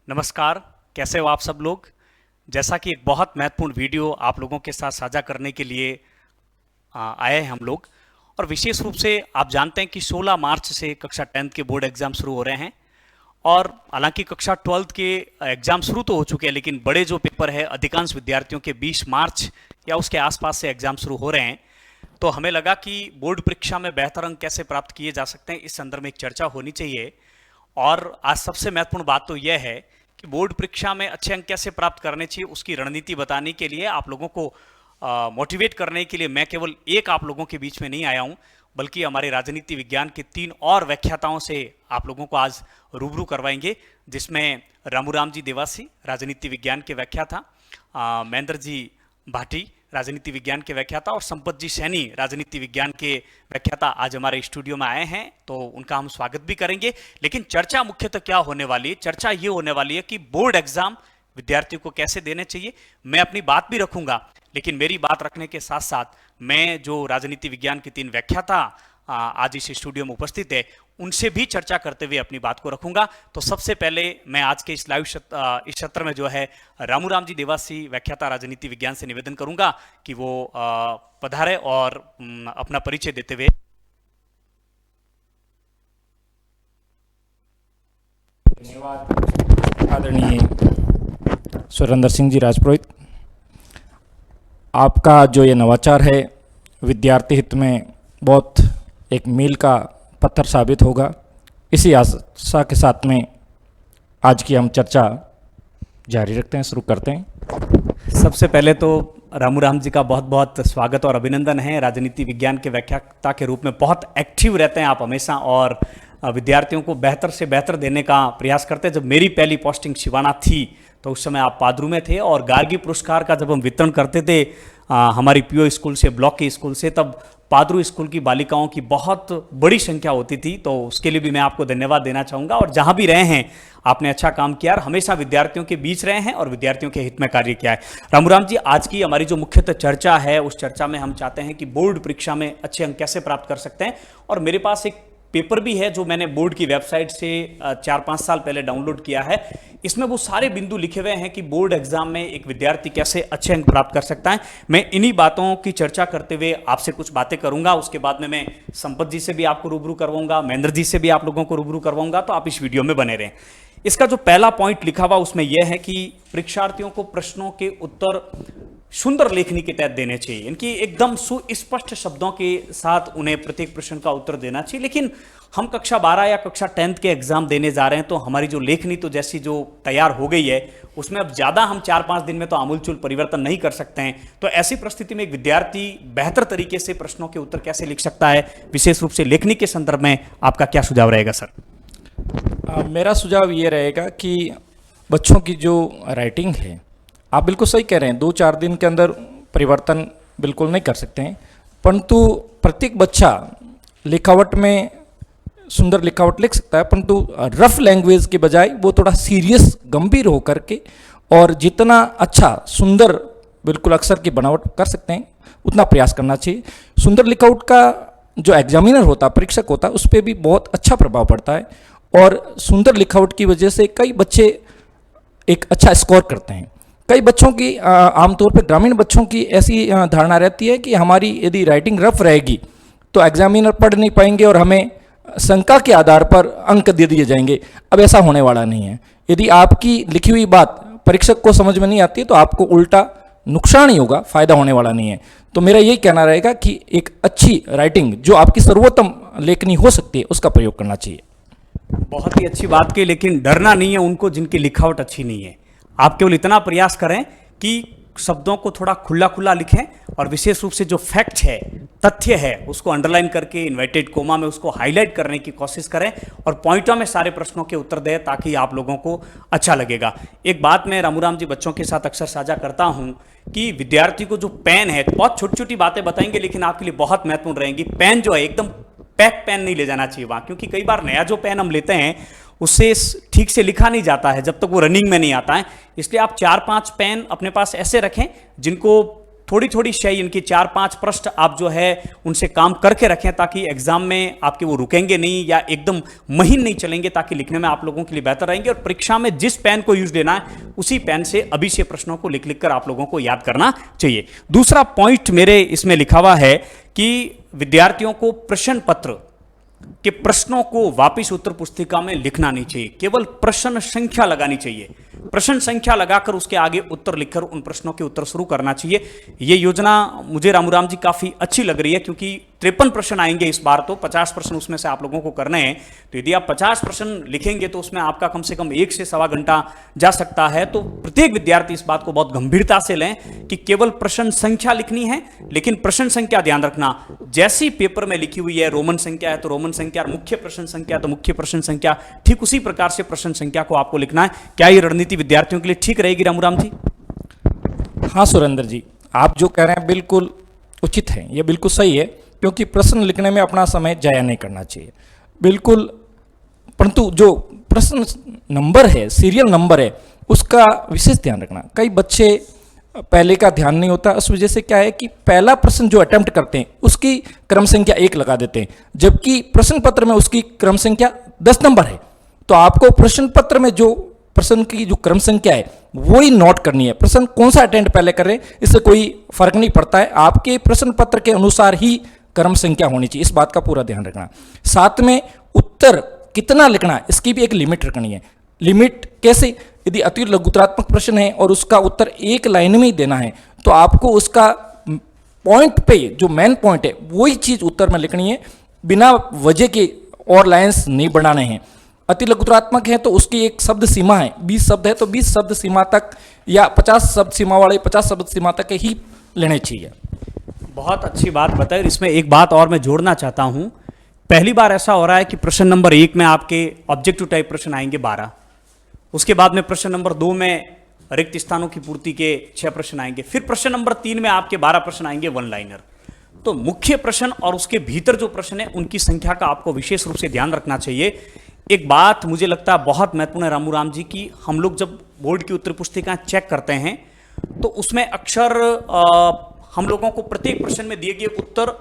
नमस्कार। कैसे हो आप सब लोग। जैसा कि एक बहुत महत्वपूर्ण वीडियो आप लोगों के साथ साझा करने के लिए आए हैं हम लोग। और विशेष रूप से आप जानते हैं कि 16 मार्च से कक्षा 10th के बोर्ड एग्जाम शुरू हो रहे हैं। और हालांकि कक्षा 12th के एग्जाम शुरू तो हो चुके हैं, लेकिन बड़े जो पेपर है अधिकांश विद्यार्थियों के 20 मार्च या उसके आसपास से एग्जाम शुरू हो रहे हैं। तो हमें लगा कि बोर्ड परीक्षा में बेहतर अंक कैसे प्राप्त किए जा सकते हैं, इस संदर्भ में एक चर्चा होनी चाहिए। और आज सबसे महत्वपूर्ण बात तो यह है कि बोर्ड परीक्षा में अच्छे अंक कैसे प्राप्त करने चाहिए, उसकी रणनीति बताने के लिए, आप लोगों को मोटिवेट करने के लिए मैं केवल एक आप लोगों के बीच में नहीं आया हूं, बल्कि हमारे राजनीति विज्ञान के 3 और व्याख्याताओं से आप लोगों को आज रूबरू करवाएंगे, जिसमें रामूराम जी देवासी राजनीति विज्ञान के व्याख्याता, महेंद्र जी भाटी राजनीति विज्ञान के व्याख्याता और संपत जी सैनी राजनीति विज्ञान के व्याख्याता आज हमारे स्टूडियो में आए हैं। तो उनका हम स्वागत भी करेंगे। लेकिन चर्चा मुख्यतः क्या होने वाली है? चर्चा ये होने वाली है कि बोर्ड एग्जाम विद्यार्थियों को कैसे देने चाहिए। मैं अपनी बात भी रखूंगा, लेकिन मेरी बात रखने के साथ साथ मैं जो राजनीति विज्ञान के 3 व्याख्याता आज इस स्टूडियो में उपस्थित है, उनसे भी चर्चा करते हुए अपनी बात को रखूंगा। तो सबसे पहले मैं आज के इस लाइव इस सत्र में जो है रामूराम जी देवासी व्याख्याता राजनीति विज्ञान से निवेदन करूंगा कि वो पधारे और अपना परिचय देते हुए। धन्यवाद आदरणीय सुरेंद्र सिंह जी राजपुरोहित। आपका जो ये नवाचार है विद्यार्थी हित में बहुत एक मील का पत्थर साबित होगा। इसी आशा के साथ में आज की हम चर्चा जारी रखते हैं, शुरू करते हैं। सबसे पहले तो रामूराम जी का बहुत बहुत स्वागत और अभिनंदन है। राजनीति विज्ञान के व्याख्याता के रूप में बहुत एक्टिव रहते हैं आप हमेशा, और विद्यार्थियों को बेहतर से बेहतर देने का प्रयास करते हैं। जब मेरी पहली पोस्टिंग शिवाना थी तो उस समय आप पादरू में थे, और गार्गी पुरस्कार का जब हम वितरण करते थे हमारी पीओ स्कूल से, ब्लॉक के स्कूल से, तब पादरू स्कूल की बालिकाओं की बहुत बड़ी संख्या होती थी। तो उसके लिए भी मैं आपको धन्यवाद देना चाहूँगा। और जहाँ भी रहे हैं आपने अच्छा काम किया और हमेशा विद्यार्थियों के बीच रहे हैं और विद्यार्थियों के हित में कार्य किया है। रामूराम जी, आज की हमारी जो मुख्यतः चर्चा है, उस चर्चा में हम चाहते हैं कि बोर्ड परीक्षा में अच्छे अंक कैसे प्राप्त कर सकते हैं। और मेरे पास एक पेपर भी है जो मैंने बोर्ड की वेबसाइट से 4-5 साल पहले डाउनलोड किया है। इसमें वो सारे बिंदु लिखे हुए हैं कि बोर्ड एग्जाम में एक विद्यार्थी कैसे अच्छे अंक प्राप्त कर सकता है। मैं इन्हीं बातों की चर्चा करते हुए आपसे कुछ बातें करूंगा। उसके बाद में मैं संपत जी से भी आपको रूबरू करवाऊंगा, महेंद्र जी से भी आप लोगों को रूबरू करवाऊंगा। तो आप इस वीडियो में बने रहें। इसका जो पहला पॉइंट लिखा हुआ उसमें यह है कि परीक्षार्थियों को प्रश्नों के उत्तर सुंदर लेखनी के तहत देने चाहिए। इनकी एकदम सुस्पष्ट शब्दों के साथ उन्हें प्रत्येक प्रश्न का उत्तर देना चाहिए। लेकिन हम कक्षा 12 या कक्षा 10th के एग्जाम देने जा रहे हैं, तो हमारी जो लेखनी तो जैसी जो तैयार हो गई है, उसमें अब ज़्यादा हम 4-5 दिन में तो आमूलचूल परिवर्तन नहीं कर सकते हैं। तो ऐसी परिस्थिति में एक विद्यार्थी बेहतर तरीके से प्रश्नों के उत्तर कैसे लिख सकता है, विशेष रूप से लेखनी के संदर्भ में आपका क्या सुझाव रहेगा सर? मेरा सुझाव ये रहेगा कि बच्चों की जो राइटिंग है, आप बिल्कुल सही कह रहे हैं, 2-4 दिन के अंदर परिवर्तन बिल्कुल नहीं कर सकते हैं, परंतु प्रत्येक बच्चा लिखावट में सुंदर लिखावट लिख सकता है, परंतु रफ लैंग्वेज के बजाय वो थोड़ा सीरियस गंभीर होकर के और जितना अच्छा सुंदर बिल्कुल अक्षर की बनावट कर सकते हैं उतना प्रयास करना चाहिए। सुंदर लिखावट का जो एग्जामिनर होता है, परीक्षक होता है, उस पर भी बहुत अच्छा प्रभाव पड़ता है। और सुंदर लिखावट की वजह से कई बच्चे एक अच्छा स्कोर करते हैं। कई बच्चों की आमतौर पर ग्रामीण बच्चों की ऐसी धारणा रहती है कि हमारी यदि राइटिंग रफ रहेगी तो एग्जामिनर पढ़ नहीं पाएंगे और हमें शंका के आधार पर अंक दे दिए जाएंगे। अब ऐसा होने वाला नहीं है। यदि आपकी लिखी हुई बात परीक्षक को समझ में नहीं आती तो आपको उल्टा नुकसान ही होगा, फायदा होने वाला नहीं है। तो मेरा यही कहना रहेगा कि एक अच्छी राइटिंग जो आपकी सर्वोत्तम लेखनी हो सकती है उसका प्रयोग करना चाहिए। बहुत ही अच्छी बात की, लेकिन डरना नहीं है उनको जिनकी लिखावट अच्छी नहीं है। आप केवल इतना प्रयास करें कि शब्दों को थोड़ा खुला खुला लिखें, और विशेष रूप से जो फैक्ट है, तथ्य है, उसको अंडरलाइन करके इन्वर्टेड कोमा में उसको हाईलाइट करने की कोशिश करें और पॉइंटों में सारे प्रश्नों के उत्तर दें, ताकि आप लोगों को अच्छा लगेगा। एक बात मैं रामूराम जी बच्चों के साथ अक्सर साझा करता हूं कि विद्यार्थी को जो पेन है, बहुत छोटी छोटी बातें बताएंगे लेकिन आपके लिए बहुत महत्वपूर्ण रहेंगी। पेन जो है एकदम पैक पेन नहीं ले जाना चाहिए वहां, क्योंकि कई बार नया जो पेन हम लेते हैं उससे ठीक से लिखा नहीं जाता है जब तक वो रनिंग में नहीं आता है। इसलिए आप 4-5 पेन अपने पास ऐसे रखें जिनको थोड़ी थोड़ी शय इनकी 4-5 प्रश्न आप जो है उनसे काम करके रखें, ताकि एग्जाम में आपके वो रुकेंगे नहीं या एकदम महीन नहीं चलेंगे, ताकि लिखने में आप लोगों के लिए बेहतर रहेंगे। और परीक्षा में जिस पेन को यूज लेना है उसी पेन से अभी से प्रश्नों को लिख लिख कर आप लोगों को याद करना चाहिए। दूसरा पॉइंट मेरे इसमें लिखा हुआ है कि विद्यार्थियों को प्रश्न पत्र के प्रश्नों को वापस उत्तर पुस्तिका में लिखना नहीं चाहिए, केवल प्रश्न संख्या लगानी चाहिए। प्रश्न संख्या लगाकर उसके आगे उत्तर लिखकर उन प्रश्नों के उत्तर शुरू करना चाहिए। ये योजना मुझे रामूराम जी काफी अच्छी लग रही है, क्योंकि 53 प्रश्न आएंगे इस बार, तो 50 प्रश्न उसमें से आप लोगों को करने हैं। तो यदि आप 50 प्रश्न लिखेंगे तो उसमें आपका कम से कम 1 से सवा घंटा जा सकता है। तो प्रत्येक विद्यार्थी इस बात को बहुत गंभीरता से लें कि केवल प्रश्न संख्या लिखनी है, लेकिन प्रश्न संख्या ध्यान रखना, जैसी पेपर में लिखी हुई है रोमन संख्या है तो रोमन संख्या, मुख्य प्रश्न संख्या तो मुख्य प्रश्न संख्या, ठीक उसी प्रकार से प्रश्न संख्या को आपको लिखना है। क्या ये रणनीति विद्यार्थियों के लिए ठीक रहेगी रामूराम जी? हाँ सुरेंद्र जी, आप जो कह रहे हैं बिल्कुल उचित है, ये बिल्कुल सही है, क्योंकि प्रश्न लिखने में अपना समय जाया नहीं करना चाहिए बिल्कुल। परंतु जो प्रश्न नंबर है, सीरियल नंबर है, उसका विशेष ध्यान रखना। कई बच्चे पहले का ध्यान नहीं होता, उस वजह से क्या है कि पहला प्रश्न जो अटेम्प्ट करते हैं उसकी क्रम संख्या 1 लगा देते हैं, जबकि प्रश्न पत्र में उसकी क्रम संख्या 10 नंबर है। तो आपको प्रश्न पत्र में जो प्रश्न की जो क्रम संख्या है वही नोट करनी है। प्रश्न कौन सा अटेंड पहले कर रहे हैं इससे कोई फर्क नहीं पड़ता है, आपके प्रश्न पत्र के अनुसार ही क्रम संख्या होनी चाहिए, इस बात का पूरा ध्यान रखना। साथ में उत्तर कितना लिखना है इसकी भी एक लिमिट रखनी है। लिमिट कैसे? यदि अति लघुतरात्मक प्रश्न है और उसका उत्तर एक लाइन में ही देना है तो आपको उसका पॉइंट पे जो मेन पॉइंट है वही चीज उत्तर में लिखनी है, बिना वजह के और लाइंस नहीं बढ़ाने हैं। अति लघुतरात्मक है तो उसकी एक शब्द सीमा है, 20 शब्द है तो 20 शब्द सीमा तक, या 50 शब्द सीमा वाले 50 शब्द सीमा तक ही लेने चाहिए। बहुत अच्छी बात बताई। और इसमें एक बात और मैं जोड़ना चाहता हूं। पहली बार ऐसा हो रहा है कि प्रश्न नंबर 1 में आपके ऑब्जेक्टिव टाइप प्रश्न आएंगे 12, उसके बाद में प्रश्न नंबर 2 में रिक्त स्थानों की पूर्ति के 6 प्रश्न आएंगे, फिर प्रश्न नंबर 3 में आपके 12 प्रश्न आएंगे वन लाइनर। तो मुख्य प्रश्न और उसके भीतर जो प्रश्न है उनकी संख्या का आपको विशेष रूप से ध्यान रखना चाहिए। एक बात मुझे लगता है बहुत महत्वपूर्ण है रामूराम जी की, हम लोग जब बोर्ड की उत्तर पुस्तिका चेक करते हैं तो उसमें अक्सर हम लोगों को प्रत्येक प्रश्न में दिए गए उत्तर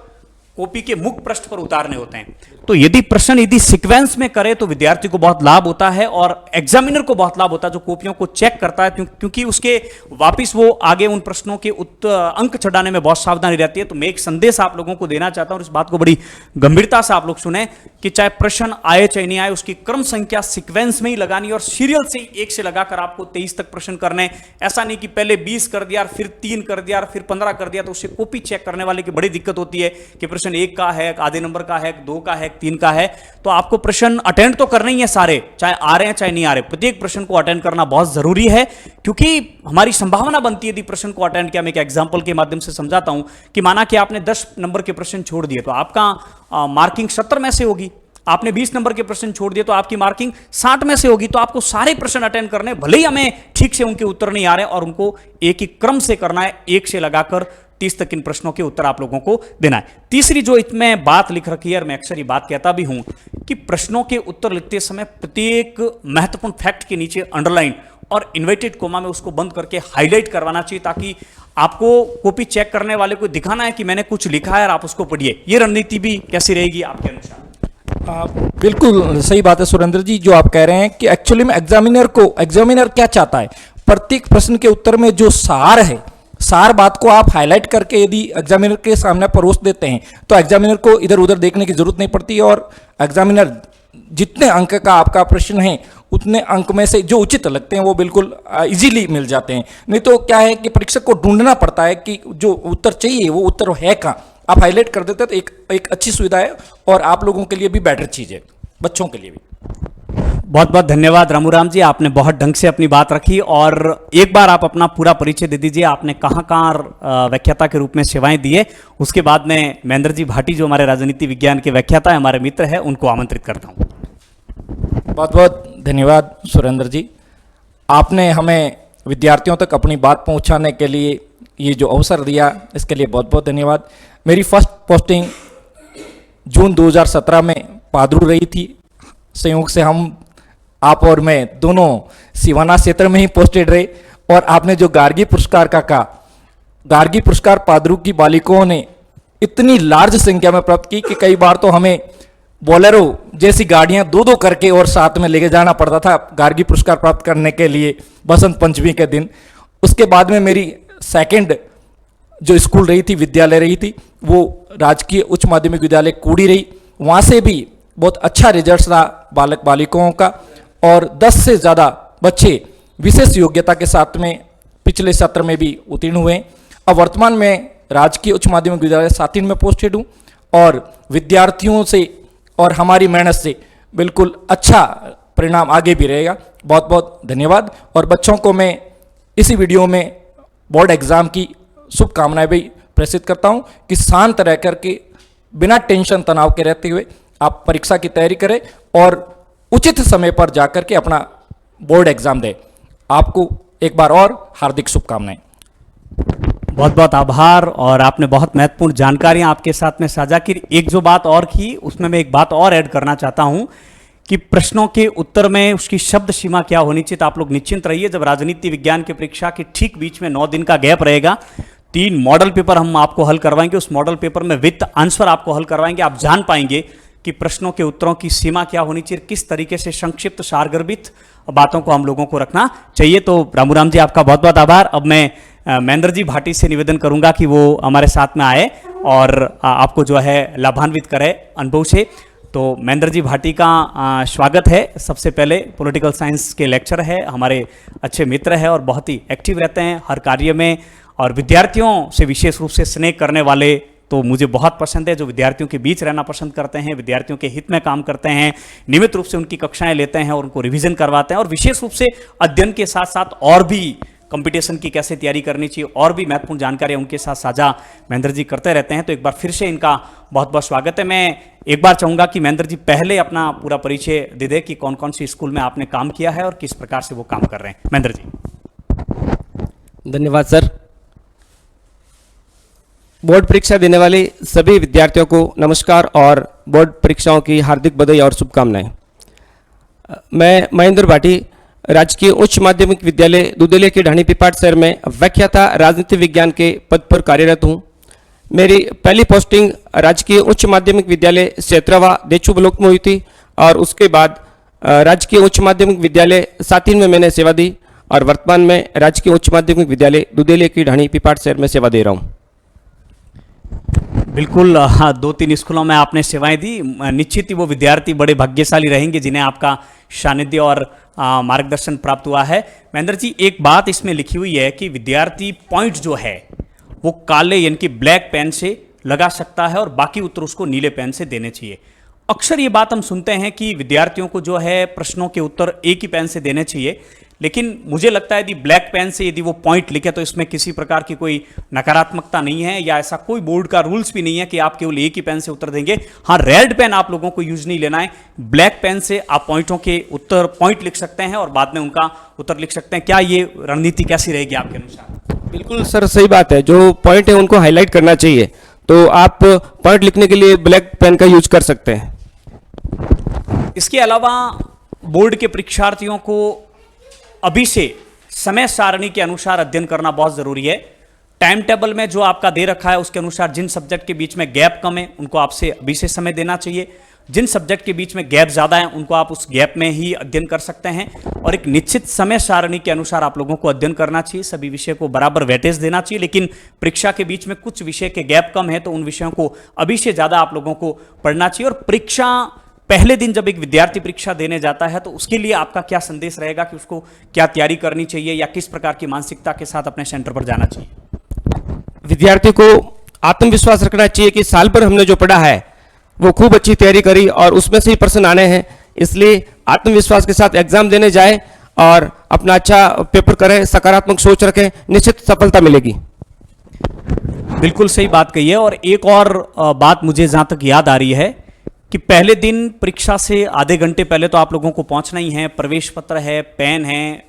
कॉपी के मुख्य पृष्ठ पर उतारने होते हैं। तो यदि प्रश्न यदि सीक्वेंस में करे तो विद्यार्थी को बहुत लाभ होता है और एग्जामिनर को बहुत लाभ होता है जो कॉपियों को चेक करता है, क्योंकि उसके वापिस वो आगे उन प्रश्नों के अंक चढ़ाने में बहुत सावधानी रहती है। तो मैं एक संदेश आप लोगों को देना चाहता हूं और इस बात को बड़ी गंभीरता से आप लोग सुने कि चाहे प्रश्न आए चाहे नहीं आए उसकी क्रम संख्या सीक्वेंस में ही लगानी और सीरियल से 1 से लगाकर आपको 23 तक प्रश्न करने। ऐसा नहीं कि पहले 20 कर दिया फिर 3 कर दिया फिर 15 कर दिया, तो उससे कॉपी चेक करने वाले की बड़ी दिक्कत होती है कि प्रश्न 1 का है, आधे नंबर का है, 2 का है, 3 का है। तो आपको प्रश्न अटेंड तो करना ही है सारे, चाहे आ रहे हैं चाहे नहीं आ रहे, प्रत्येक प्रश्न को अटेंड करना बहुत जरूरी है, क्योंकि हमारी संभावना बनती है यदि प्रश्न को अटेंड किया। मैं एक एग्जांपल के माध्यम से समझाता हूं कि माना कि आपने 10 नंबर के प्रश्न छोड़ दिए तो आपका मार्किंग 70 में से होगी, आपने 20 नंबर के प्रश्न छोड़ दिए तो आपकी मार्किंग 60 में से होगी। तो आपको सारे प्रश्न अटेंड करने, भले ही हमें ठीक से उनके उत्तर नहीं आ रहे, और उनको एक ही क्रम से करना है, 1 से लगाकर 30 तक इन प्रश्नों के उत्तर आप लोगों को देना है। तीसरी जो इसमें बात लिख रखी है और मैं अक्सर ये बात कहता भी हूं कि प्रश्नों के उत्तर लिखते समय प्रत्येक महत्वपूर्ण फैक्ट के नीचे अंडरलाइन और इन्वर्टेड कोमा में उसको बंद करके हाईलाइट करवाना चाहिए, ताकि आपको कॉपी चेक करने वाले को दिखाना है कि मैंने कुछ लिखा है और आप उसको पढ़िए। ये रणनीति भी कैसी रहेगी आपके अनुसार? बिल्कुल सही बात है सुरेंद्र जी, जो आप कह रहे हैं कि एक्चुअली में एग्जामिनर क्या चाहता है, प्रत्येक प्रश्न के उत्तर में जो सार है, सार बात को आप हाईलाइट करके यदि एग्जामिनर के सामने परोस देते हैं तो एग्जामिनर को इधर उधर देखने की जरूरत नहीं पड़ती, और एग्जामिनर जितने अंक का आपका प्रश्न है उतने अंक में से जो उचित लगते हैं वो बिल्कुल इजीली मिल जाते हैं। नहीं तो क्या है कि परीक्षक को ढूंढना पड़ता है कि जो उत्तर चाहिए वो उत्तर है कहाँ। आप हाईलाइट कर देते हैं तो एक अच्छी सुविधा है और आप लोगों के लिए भी बेटर चीज़ है, बच्चों के लिए भी। बहुत बहुत धन्यवाद रामूराम जी, आपने बहुत ढंग से अपनी बात रखी। और एक बार आप अपना पूरा परिचय दे दीजिए, आपने कहाँ कहाँ व्याख्याता के रूप में सेवाएं दी है। उसके बाद में महेंद्र जी भाटी जो हमारे राजनीति विज्ञान के व्याख्याता है, हमारे मित्र है, उनको आमंत्रित करता हूँ। बहुत बहुत धन्यवाद सुरेंद्र जी, आपने हमें विद्यार्थियों तक अपनी बात पहुँचाने के लिए ये जो अवसर दिया इसके लिए बहुत बहुत धन्यवाद। मेरी फर्स्ट पोस्टिंग जून 2017 में पादरू रही थी। संयोग से आप और मैं दोनों सिवाना क्षेत्र में ही पोस्टेड रहे, और आपने जो गार्गी पुरस्कार का कहा गार्गी पुरस्कार पादरू की बालिकाओं ने इतनी लार्ज संख्या में प्राप्त की कि कई बार तो हमें बोलेरो जैसी गाड़ियां दो दो करके और साथ में लेके जाना पड़ता था गार्गी पुरस्कार प्राप्त करने के लिए बसंत पंचमी के दिन। उसके बाद में मेरी सेकंड जो स्कूल रही थी, विद्यालय रही थी, वो राजकीय उच्च माध्यमिक विद्यालय कूड़ी रही। वहाँ से भी बहुत अच्छा रिजल्ट रहा बालक बालिकाओं का और 10 से ज़्यादा बच्चे विशेष योग्यता के साथ में पिछले सत्र में भी उत्तीर्ण हुए। अब वर्तमान में राजकीय उच्च माध्यमिक विद्यालय सातिन में पोस्टेड हूँ और विद्यार्थियों से और हमारी मेहनत से बिल्कुल अच्छा परिणाम आगे भी रहेगा। बहुत बहुत धन्यवाद। और बच्चों को मैं इसी वीडियो में बोर्ड एग्ज़ाम की शुभकामनाएं भी प्रेषित करता हूं कि शांत रह करके बिना टेंशन तनाव के रहते हुए आप परीक्षा की तैयारी करें और उचित समय पर जाकर के अपना बोर्ड एग्ज़ाम दें। आपको एक बार और हार्दिक शुभकामनाएं। बहुत बहुत आभार। और आपने बहुत महत्वपूर्ण जानकारियां आपके साथ में साझा की। एक जो बात और की उसमें मैं एक बात और ऐड करना चाहता हूं कि प्रश्नों के उत्तर में उसकी शब्द सीमा क्या होनी चाहिए। तो आप लोग निश्चिंत रहिए, जब राजनीति विज्ञान की परीक्षा के ठीक बीच में 9 दिन का गैप रहेगा, 3 मॉडल पेपर हम आपको हल करवाएंगे। उस मॉडल पेपर में विथ आंसर आपको हल करवाएंगे। आप जान पाएंगे कि प्रश्नों के उत्तरों की सीमा क्या होनी चाहिए, किस तरीके से संक्षिप्त सारगर्भित बातों को हम लोगों को रखना चाहिए। तो रामूराम जी आपका बहुत बहुत आभार। अब मैं महेंद्र जी भाटी से निवेदन करूंगा कि वो हमारे साथ में आए और आपको जो है लाभान्वित करे अनुभव से। तो महेंद्र जी भाटी का स्वागत है। सबसे पहले पॉलिटिकल साइंस के लेक्चर है, हमारे अच्छे मित्र है और बहुत ही एक्टिव रहते हैं हर कार्य में और विद्यार्थियों से विशेष रूप से स्नेह करने वाले तो मुझे बहुत पसंद है, जो विद्यार्थियों के बीच रहना पसंद करते हैं, विद्यार्थियों के हित में काम करते हैं, नियमित रूप से उनकी कक्षाएं लेते हैं और उनको रिवीजन करवाते हैं और विशेष रूप से अध्ययन के साथ साथ और भी कंपटीशन की कैसे तैयारी करनी चाहिए और भी महत्वपूर्ण जानकारी उनके साथ साझा महेंद्र जी करते रहते हैं। तो एक बार फिर से इनका बहुत बहुत स्वागत है। मैं एक बार चाहूँगा कि महेंद्र जी पहले अपना पूरा परिचय दे दें कि कौन कौन सी स्कूल में आपने काम किया है और किस प्रकार से वो काम कर रहे हैं। महेंद्र जी। धन्यवाद सर। बोर्ड परीक्षा देने वाले सभी विद्यार्थियों को नमस्कार और बोर्ड परीक्षाओं की हार्दिक बधाई और शुभकामनाएं। मैं महेंद्र भाटी राजकीय उच्च माध्यमिक विद्यालय दुधेलिया के ढाणी पिपाट शहर में व्याख्याता राजनीति विज्ञान के पद पर कार्यरत हूँ। मेरी पहली पोस्टिंग राजकीय उच्च माध्यमिक विद्यालय सेत्रवा देचू ब्लॉक में हुई थी और उसके बाद राजकीय उच्च माध्यमिक विद्यालय सातिन में मैंने सेवा दी और वर्तमान में राजकीय उच्च माध्यमिक विद्यालय दुधेलिया की ढाणी पिपाट शहर में सेवा दे रहा हूँ। बिल्कुल, हाँ, 2-3 स्कूलों में आपने सेवाएं दी। निश्चित ही वो विद्यार्थी बड़े भाग्यशाली रहेंगे जिन्हें आपका सानिध्य और मार्गदर्शन प्राप्त हुआ है। महेंद्र जी, एक बात इसमें लिखी हुई है कि विद्यार्थी पॉइंट जो है वो काले यानी कि ब्लैक पेन से लगा सकता है और बाकी उत्तर उसको नीले पेन से देने चाहिए। अक्सर ये बात हम सुनते हैं कि विद्यार्थियों को जो है प्रश्नों के उत्तर एक ही पेन से देने चाहिए, लेकिन मुझे लगता है यदि ब्लैक पेन से यदि वो पॉइंट लिखे तो इसमें किसी प्रकार की कोई नकारात्मकता नहीं है या ऐसा कोई बोर्ड का रूल्स भी नहीं है कि आप केवल एक ही पेन से उत्तर देंगे। हाँ, रेड पेन आप लोगों को यूज नहीं लेना है। ब्लैक पेन से आप पॉइंटों के उत्तर पॉइंट लिख सकते हैं और बाद में उनका उत्तर लिख सकते हैं। क्या ये रणनीति कैसी रहेगी आपके अनुसार? बिल्कुल सर, सही बात है। जो पॉइंट है उनको हाईलाइट करना चाहिए, तो आप पॉइंट लिखने के लिए ब्लैक पेन का यूज कर सकते हैं। इसके अलावा बोर्ड के परीक्षार्थियों को अभी से समय सारणी के अनुसार अध्ययन करना बहुत जरूरी है। टाइम टेबल में जो आपका दे रखा है उसके अनुसार जिन सब्जेक्ट के बीच में गैप कम है उनको आपसे अभी से समय देना चाहिए। जिन सब्जेक्ट के बीच में गैप ज़्यादा है उनको आप उस गैप में ही अध्ययन कर सकते हैं और एक निश्चित समय सारणी के अनुसार आप लोगों को अध्ययन करना चाहिए। सभी विषय को बराबर वेटेज देना चाहिए, लेकिन परीक्षा के बीच में कुछ विषय के गैप कम है तो उन विषयों को अभी से ज़्यादा आप लोगों को पढ़ना चाहिए। और परीक्षा पहले दिन जब एक विद्यार्थी परीक्षा देने जाता है तो उसके लिए आपका क्या संदेश रहेगा कि उसको क्या तैयारी करनी चाहिए या किस प्रकार की मानसिकता के साथ अपने सेंटर पर जाना चाहिए? विद्यार्थी को आत्मविश्वास रखना चाहिए कि साल भर हमने जो पढ़ा है वो खूब अच्छी तैयारी करी और उसमें से ही प्रश्न आने हैं, इसलिए आत्मविश्वास के साथ एग्जाम देने जाए और अपना अच्छा पेपर करें, सकारात्मक सोच रखें, निश्चित सफलता मिलेगी। बिल्कुल सही बात कही है। और एक और बात मुझे जहाँ तक याद आ रही है कि पहले दिन परीक्षा से आधे घंटे पहले तो आप लोगों को पहुंचना ही है। प्रवेश पत्र है, पेन है,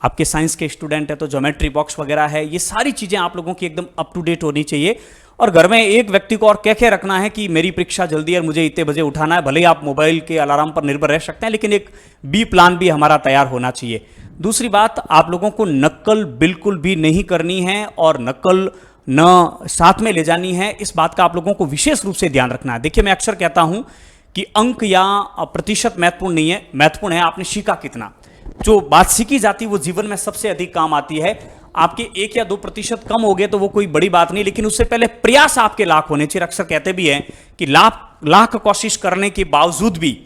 आपके साइंस के स्टूडेंट है तो ज्योमेट्री बॉक्स वगैरह है, ये सारी चीज़ें आप लोगों की एकदम अप टू डेट होनी चाहिए। और घर में एक व्यक्ति को और कह के रखना है कि मेरी परीक्षा जल्दी है और मुझे इतने बजे उठाना है। भले ही आप मोबाइल के अलार्म पर निर्भर रह सकते हैं, लेकिन एक बी प्लान भी हमारा तैयार होना चाहिए। दूसरी बात, आप लोगों को नकल बिल्कुल भी नहीं करनी है और नकल न साथ में ले जानी है, इस बात का आप लोगों को विशेष रूप से ध्यान रखना है। देखिए, मैं अक्सर कहता हूं कि अंक या प्रतिशत महत्वपूर्ण नहीं है, महत्वपूर्ण है आपने सीखा कितना। जो बात सीखी जाती है वो जीवन में सबसे अधिक काम आती है। आपके 1 या 2% कम हो गए तो वो कोई बड़ी बात नहीं, लेकिन उससे पहले प्रयास आपके लाख होने चाहिए। अक्सर कहते भी हैं कि लाख कोशिश करने के बावजूद भी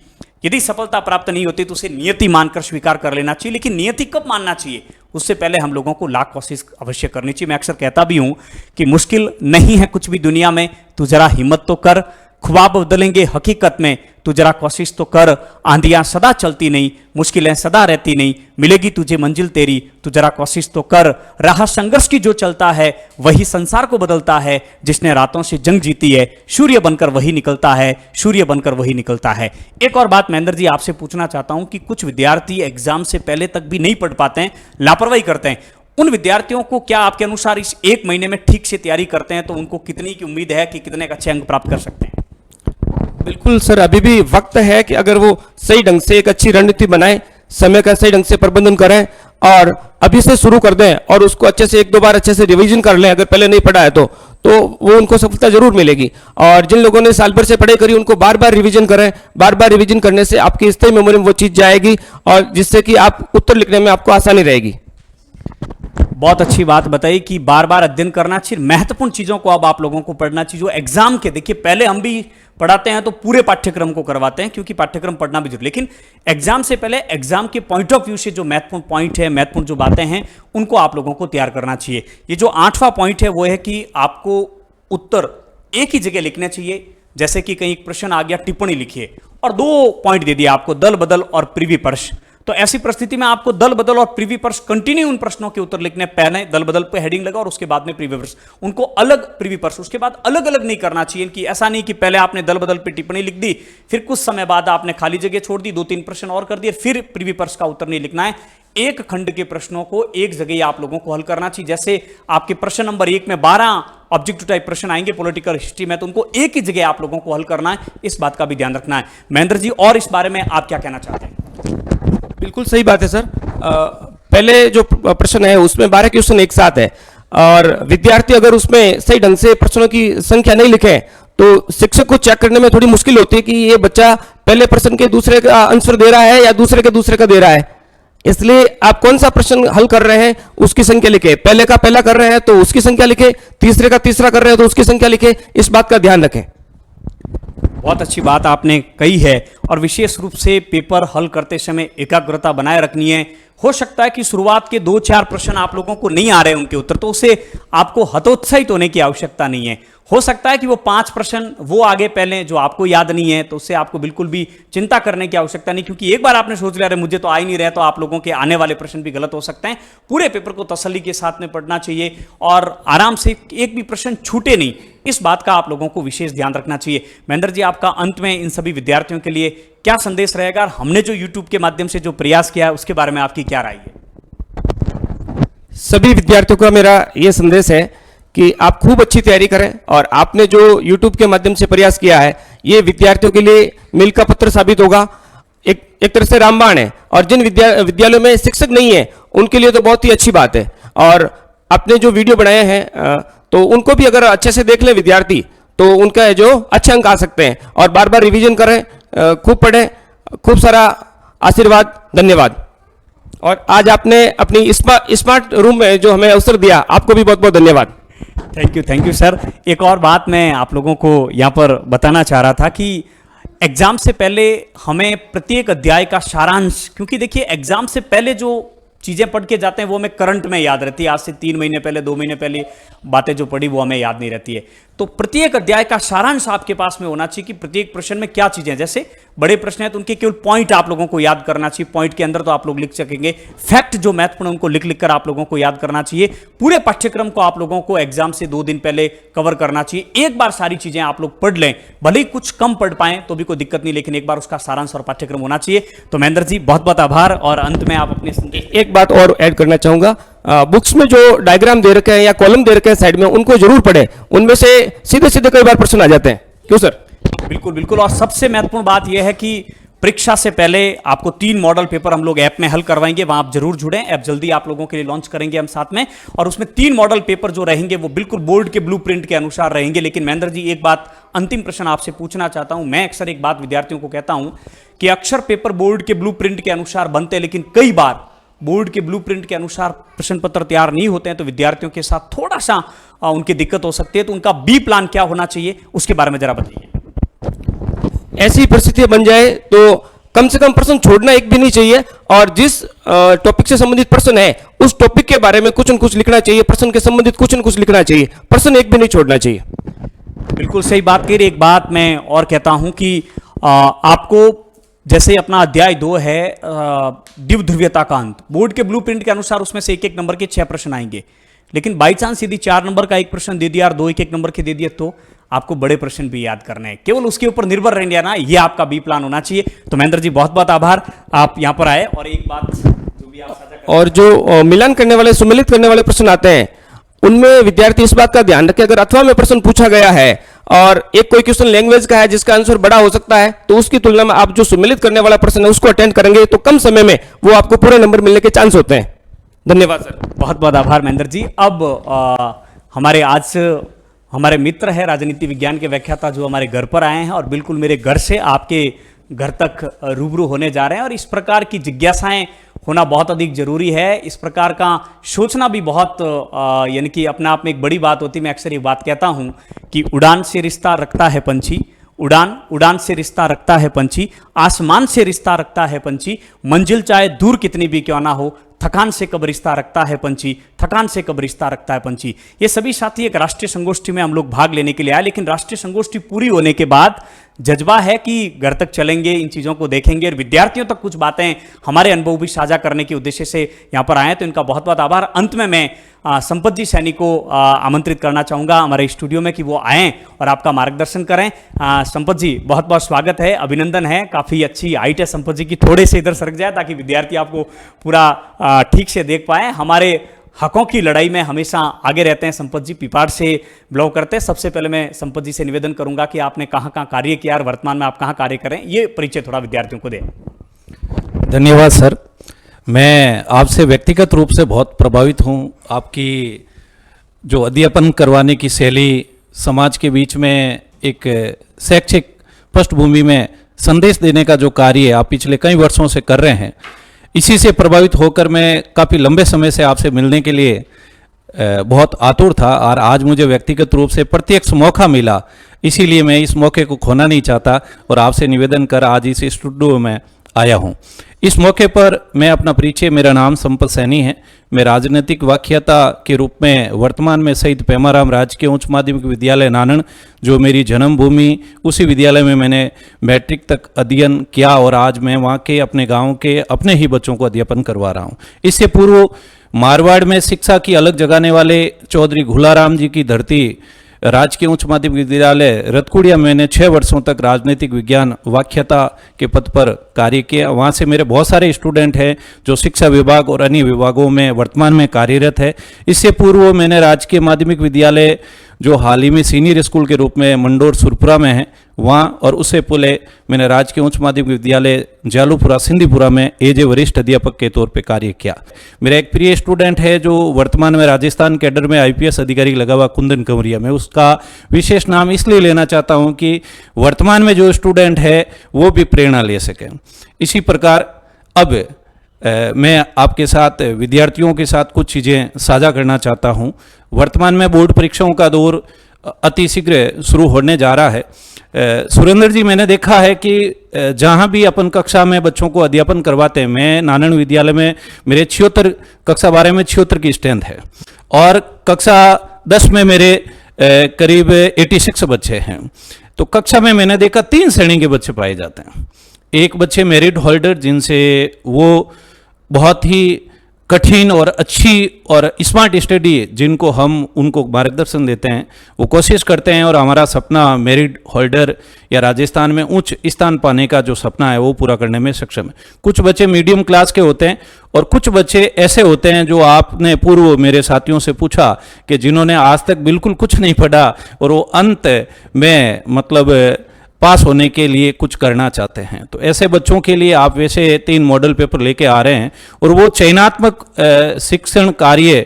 यदि सफलता प्राप्त नहीं होती तो उसे नियति मानकर स्वीकार कर लेना चाहिए। लेकिन नियति कब मानना चाहिए? उससे पहले हम लोगों को लाख कोशिश अवश्य करनी चाहिए। मैं अक्सर कहता भी हूं कि मुश्किल नहीं है कुछ भी दुनिया में, तू जरा हिम्मत तो कर, ख्वाब बदलेंगे हकीकत में, तू जरा कोशिश तो कर। आंधियां सदा चलती नहीं, मुश्किलें सदा रहती नहीं, मिलेगी तुझे मंजिल तेरी, तू जरा कोशिश तो कर। राह संघर्ष की जो चलता है वही संसार को बदलता है, जिसने रातों से जंग जीती है सूर्य बनकर वही निकलता है, सूर्य बनकर वही निकलता है। एक और बात महेंद्र जी आपसे पूछना चाहता हूं कि कुछ विद्यार्थी एग्जाम से पहले तक भी नहीं पढ़ पाते हैं, लापरवाही करते हैं। उन विद्यार्थियों को क्या आपके अनुसार इस 1 महीने में ठीक से तैयारी करते हैं तो उनको कितनी की उम्मीद है कि कितने अच्छे अंक प्राप्त कर सकते हैं? बिल्कुल सर, अभी भी वक्त है कि अगर वो सही ढंग से एक अच्छी रणनीति बनाए, समय का सही ढंग से प्रबंधन करें और अभी से शुरू कर दें और उसको अच्छे से 1-2 बार अच्छे से रिवीजन कर लें। अगर पहले नहीं पढ़ा है तो वो उनको सफलता जरूर मिलेगी। और जिन लोगों ने साल भर से पढ़ाई करी उनको बार बार रिवीजन करें। बार बार रिवीजन करने से आपकी स्थायी मेमोरी में वो चीज़ जाएगी और जिससे कि आप उत्तर लिखने में आपको आसानी रहेगी। बहुत अच्छी बात बताई कि बार बार अध्ययन करना चाहिए, महत्वपूर्ण चीजों को अब आप लोगों को पढ़ना चाहिए। जो एग्जाम के, देखिए पहले हम भी पढ़ाते हैं तो पूरे पाठ्यक्रम को करवाते हैं क्योंकि पाठ्यक्रम पढ़ना भी जरूरी, लेकिन एग्जाम से पहले एग्जाम के पॉइंट ऑफ व्यू से जो महत्वपूर्ण पॉइंट है, महत्वपूर्ण जो बातें हैं, उनको आप लोगों को तैयार करना चाहिए। ये जो 8वां पॉइंट है वो है कि आपको उत्तर एक ही जगह लिखने चाहिए। जैसे कि कहीं एक प्रश्न आ गया, टिप्पणी लिखिए और 2 पॉइंट दे दिया आपको, दल बदल और प्रीविपर्श। तो ऐसी परिस्थिति में आपको दल बदल और प्रीविपर्श कंटिन्यू उन प्रश्नों के उत्तर लिखने, पहले दल बदल पे हेडिंग लगा और उसके बाद में प्रीविपर्श, उनको अलग प्रीविपर्श, उसके बाद अलग अलग नहीं करना चाहिए कि ऐसा नहीं कि पहले आपने दल बदल पे टिप्पणी लिख दी, फिर कुछ समय बाद आपने खाली जगह छोड़ दी, 2-3 प्रश्न और कर दिए, फिर प्रीविपर्श का उत्तर नहीं लिखना है। एक खंड के प्रश्नों को एक जगह ही आप लोगों को हल करना चाहिए। जैसे आपके प्रश्न नंबर 1 में 12 ऑब्जेक्टिव टाइप प्रश्न आएंगे पॉलिटिकल हिस्ट्री में, तो उनको एक ही जगह आप लोगों को हल करना है, इस बात का भी ध्यान रखना है। महेंद्र जी, और इस बारे में आप क्या कहना चाहते हैं? बिल्कुल सही बात है सर। पहले जो प्रश्न है उसमें 12 क्वेश्चन एक साथ है और विद्यार्थी अगर उसमें सही ढंग से प्रश्नों की संख्या नहीं लिखे तो शिक्षक को चेक करने में थोड़ी मुश्किल होती है कि ये बच्चा पहले प्रश्न के दूसरे का आंसर दे रहा है या दूसरे के दूसरे का दे रहा है। इसलिए आप कौन सा प्रश्न हल कर रहे हैं उसकी संख्या लिखे, पहले का पहला कर रहे हैं तो उसकी संख्या लिखे, तीसरे का तीसरा कर रहे हैं तो उसकी संख्या लिखे, इस बात का ध्यान रखें। बहुत अच्छी बात आपने कही है और विशेष रूप से पेपर हल करते समय एकाग्रता बनाए रखनी है। हो सकता है कि शुरुआत के 2-4 प्रश्न आप लोगों को नहीं आ रहे उनके उत्तर, तो उसे आपको हतोत्साहित होने की आवश्यकता नहीं है। हो सकता है कि वो 5 प्रश्न वो आगे पहले जो आपको याद नहीं है, तो उससे आपको बिल्कुल भी चिंता करने की आवश्यकता नहीं, क्योंकि एक बार आपने सोच लिया अरे मुझे तो आ ही नहीं रहा, तो आप लोगों के आने वाले प्रश्न भी गलत हो सकते हैं। पूरे पेपर को तसल्ली के साथ में पढ़ना चाहिए और आराम से, एक भी प्रश्न छूटे नहीं, इस बात का आप लोगों को विशेष ध्यान रखना चाहिए। महेंद्र जी, आपका अंत में इन सभी विद्यार्थियों के लिए क्या संदेश रहेगा? और हमने जो यूट्यूब के माध्यम से जो प्रयास किया है उसके बारे में आपकी क्या राय है? सभी विद्यार्थियों का मेरा यह संदेश है कि आप खूब अच्छी तैयारी करें और आपने जो YouTube के माध्यम से प्रयास किया है ये विद्यार्थियों के लिए मील का पत्थर साबित होगा, एक तरह से रामबाण है। और जिन विद्यालयों में शिक्षक नहीं है उनके लिए तो बहुत ही अच्छी बात है। और आपने जो वीडियो बनाए हैं तो उनको भी अगर अच्छे से देख लें विद्यार्थी तो उनका जो अच्छे अंक आ सकते हैं। और बार बार रिवीजन करें, खूब पढ़ें, खूब सारा आशीर्वाद, धन्यवाद। और आज आपने अपनी स्मार्ट रूम में जो हमें अवसर दिया, आपको भी बहुत बहुत धन्यवाद। Thank you sir. एक और बात मैं आप लोगों को यहाँ पर बताना चाह रहा था कि एग्जाम से पहले हमें प्रत्येक अध्याय का सारांश, क्योंकि देखिए एग्जाम से पहले जो चीज़ें पढ़ के जाते हैं वो हमें करंट में याद रहती है। आज से 3 महीने पहले, 2 महीने पहले बातें जो पढ़ी वो हमें याद नहीं रहती है। तो प्रत्येक अध्याय का सारांश आपके पास में होना चाहिए कि प्रत्येक प्रश्न में क्या चीज़ें, जैसे बड़े प्रश्न है तो उनके केवल पॉइंट आप लोगों को याद करना चाहिए, पॉइंट के अंदर तो आप लोग लिख सकेंगे, फैक्ट जो महत्वपूर्ण उनको लिख लिख कर आप लोगों को याद करना चाहिए। पूरे पाठ्यक्रम को आप लोगों को एग्जाम से 2 दिन पहले कवर करना चाहिए। एक बार सारी चीजें आप लोग पढ़ लें, भले ही कुछ कम पढ़ पाएं तो भी कोई दिक्कत नहीं, लेकिन एक बार उसका सारांश और पाठ्यक्रम होना चाहिए। तो महेंद्र जी, बहुत बहुत आभार। और अंत में आप अपने एक बात और ऐड करना चाहूंगा, बुक्स में जो डायग्राम दे रखे हैं या कॉलम दे रखे हैं साइड में, उनको जरूर पढ़ें। उनमें से सीधे सीधे कई बार प्रश्न आ जाते हैं। क्यों सर? बिल्कुल बिल्कुल। और सबसे महत्वपूर्ण बात यह है कि परीक्षा से पहले आपको 3 मॉडल पेपर हम लोग ऐप में हल करवाएंगे, वहां आप जरूर जुड़ें। ऐप जल्दी आप लोगों के लिए लॉन्च करेंगे हम साथ में, और उसमें 3 मॉडल पेपर जो रहेंगे वो बिल्कुल बोर्ड के ब्लूप्रिंट के अनुसार रहेंगे। लेकिन महेंद्र जी, एक बात, अंतिम प्रश्न आपसे पूछना चाहता हूं। मैं अक्सर एक बात विद्यार्थियों को कहता हूं कि अक्सर पेपर बोर्ड के ब्लूप्रिंट के अनुसार बनते हैं, लेकिन कई बार बोर्ड के ब्लूप्रिंट के अनुसार प्रश्न पत्र तैयार नहीं होते हैं, तो विद्यार्थियों के साथ थोड़ा सा उनकी दिक्कत हो सकती है। तो उनका बी प्लान क्या होना चाहिए, उसके बारे में जरा बताइए। ऐसी परिस्थितियां बन जाए तो कम से कम प्रश्न छोड़ना एक भी नहीं चाहिए, और जिस टॉपिक से संबंधित प्रश्न है उस टॉपिक के बारे में कुछ न कुछ लिखना चाहिए, प्रश्न के संबंधित कुछ न कुछ लिखना चाहिए, प्रश्न एक भी नहीं छोड़ना चाहिए। बिल्कुल सही बात कही। एक बात मैं और कहता हूं कि आपको जैसे अपना अध्याय 2 है द्विध्रुवीयता का अंत, बोर्ड के ब्लूप्रिंट के अनुसार उसमें से 1-1 नंबर के 6 प्रश्न आएंगे। लेकिन बाई चांस यदि 4 नंबर का एक प्रश्न दे दिया और 2 1-1 नंबर के दे दिए, तो आपको बड़े प्रश्न भी याद करने हैं, केवल उसके ऊपर निर्भर रहेंगे ना, ये आपका बी प्लान होना चाहिए। तो महेंद्र जी, बहुत बहुत आभार, आप यहां पर आए। और एक बात जो भी आप साझा करें, और जो मिलान करने वाले, सुमेलित करने वाले प्रश्न आते हैं, उनमें विद्यार्थी इस बात का ध्यान रखें, अगर अथवा में प्रश्न पूछा गया है और एक कोई क्वेश्चन लैंग्वेज का है जिसका आंसर बड़ा हो सकता है, तो उसकी तुलना में आप जो सुमेलित करने वाला प्रश्न है उसको अटेंड करेंगे तो कम समय में वो आपको पूरे नंबर मिलने के चांस होते हैं। धन्यवाद सर। बहुत बहुत आभार महेंद्र जी। अब हमारे आज हमारे मित्र है राजनीति विज्ञान के व्याख्याता, जो हमारे घर पर आए हैं और बिल्कुल मेरे घर से आपके घर तक रूबरू होने जा रहे हैं। और इस प्रकार की जिज्ञासाएं होना बहुत अधिक जरूरी है, इस प्रकार का सोचना भी बहुत यानी कि अपने आप में एक बड़ी बात होती है। मैं अक्सर ये बात कहता हूं कि उड़ान से रिश्ता रखता है पंछी, उड़ान से रिश्ता रखता है पंछी, आसमान से रिश्ता रखता है पंछी, मंजिल चाहे दूर कितनी भी क्यों ना हो, थकान से कब रिश्ता रखता है पंछी, थकान से कब रिश्ता रखता है पंछी। ये सभी साथी एक राष्ट्रीय संगोष्ठी में हम लोग भाग लेने के लिए आए, लेकिन राष्ट्रीय संगोष्ठी पूरी होने के बाद जज्बा है कि घर तक चलेंगे, इन चीज़ों को देखेंगे और विद्यार्थियों तक कुछ बातें, हमारे अनुभव भी साझा करने के उद्देश्य से यहाँ पर आए। तो इनका बहुत बहुत आभार। अंत में मैं संपत जी सैनी को आमंत्रित करना चाहूँगा हमारे स्टूडियो में कि वो आएँ और आपका मार्गदर्शन करें। संपत जी, बहुत बहुत स्वागत है, अभिनंदन है, काफ़ी अच्छी हाइट है संपत जी की, थोड़े से इधर सरक जाए ताकि विद्यार्थी आपको पूरा ठीक से देख पाए। हमारे हकों की लड़ाई में हमेशा आगे रहते हैं संपत जी, पिपाड़ से बिलोंग करते हैं। सबसे पहले मैं संपत जी से निवेदन करूंगा कि आपने कहाँ कहाँ कार्य किया और वर्तमान में आप कहाँ कार्य करें, ये परिचय थोड़ा विद्यार्थियों को दें। धन्यवाद सर। मैं आपसे व्यक्तिगत रूप से बहुत प्रभावित हूँ। आपकी जो अध्यापन करवाने की शैली, समाज के बीच में एक शैक्षिक पृष्ठभूमि में संदेश देने का जो कार्य आप पिछले कई वर्षों से कर रहे हैं, इसी से प्रभावित होकर मैं काफ़ी लंबे समय से आपसे मिलने के लिए बहुत आतुर था, और आज मुझे व्यक्तिगत रूप से प्रत्यक्ष मौका मिला, इसीलिए मैं इस मौके को खोना नहीं चाहता और आपसे निवेदन कर आज इस स्टूडियो में आया हूं। इस मौके पर मैं अपना परिचय, मेरा नाम संपत सैनी है। मैं राजनीतिक व्याख्याता के रूप में वर्तमान में शहीद पेमाराम राजकीय उच्च माध्यमिक विद्यालय नानन, जो मेरी जन्मभूमि, उसी विद्यालय में मैंने मैट्रिक तक अध्ययन किया और आज मैं वहाँ के अपने गांव के अपने ही बच्चों को अध्यापन करवा रहा हूँ। इससे पूर्व मारवाड़ में शिक्षा की अलग जगाने वाले चौधरी घुलाराम जी की धरती राजकीय उच्च माध्यमिक विद्यालय रतकुड़िया में मैंने 6 वर्षों तक राजनीतिक विज्ञान व्याख्याता के पद पर कार्य किया। वहाँ से मेरे बहुत सारे स्टूडेंट हैं जो शिक्षा विभाग और अन्य विभागों में वर्तमान में कार्यरत है। इससे पूर्व मैंने राजकीय माध्यमिक विद्यालय, जो हाल ही में सीनियर स्कूल के रूप में मंडोर सुरपुरा में है, वहाँ, और उससे पहले मैंने राजकीय उच्च माध्यमिक विद्यालय जालूपुरा सिंधीपुरा में एज ए वरिष्ठ अध्यापक के तौर पे कार्य किया। मेरा एक प्रिय स्टूडेंट है जो वर्तमान में राजस्थान कैडर में IPS अधिकारी लगा हुआ, कुंदन कंवरिया। मैं उसका विशेष नाम इसलिए लेना चाहता हूँ कि वर्तमान में जो स्टूडेंट है वो भी प्रेरणा ले सकें। इसी प्रकार अब मैं आपके साथ, विद्यार्थियों के साथ कुछ चीज़ें साझा करना चाहता हूं। वर्तमान में बोर्ड परीक्षाओं का दौर अति शीघ्र शुरू होने जा रहा है। सुरेंद्र जी, मैंने देखा है कि जहां भी अपन कक्षा में बच्चों को अध्यापन करवाते हैं, मैं नानन विद्यालय में मेरे 76 कक्षा 12 में 76 की स्ट्रेंथ है, और कक्षा 10 में मेरे करीब 86 बच्चे हैं। तो कक्षा में मैंने देखा 3 श्रेणी के बच्चे पाए जाते हैं। एक बच्चे मेरिट होल्डर, जिनसे वो बहुत ही कठिन और अच्छी और स्मार्ट स्टडी, जिनको हम उनको मार्गदर्शन देते हैं, वो कोशिश करते हैं और हमारा सपना मेरिट होल्डर या राजस्थान में उच्च स्थान पाने का जो सपना है वो पूरा करने में सक्षम है। कुछ बच्चे मीडियम क्लास के होते हैं और कुछ बच्चे ऐसे होते हैं जो आपने पूर्व मेरे साथियों से पूछा कि जिन्होंने आज तक बिल्कुल कुछ नहीं पढ़ा और वो अंत में मतलब पास होने के लिए कुछ करना चाहते हैं, तो ऐसे बच्चों के लिए आप वैसे 3 मॉडल पेपर लेके आ रहे हैं और वो चयनात्मक शिक्षण कार्य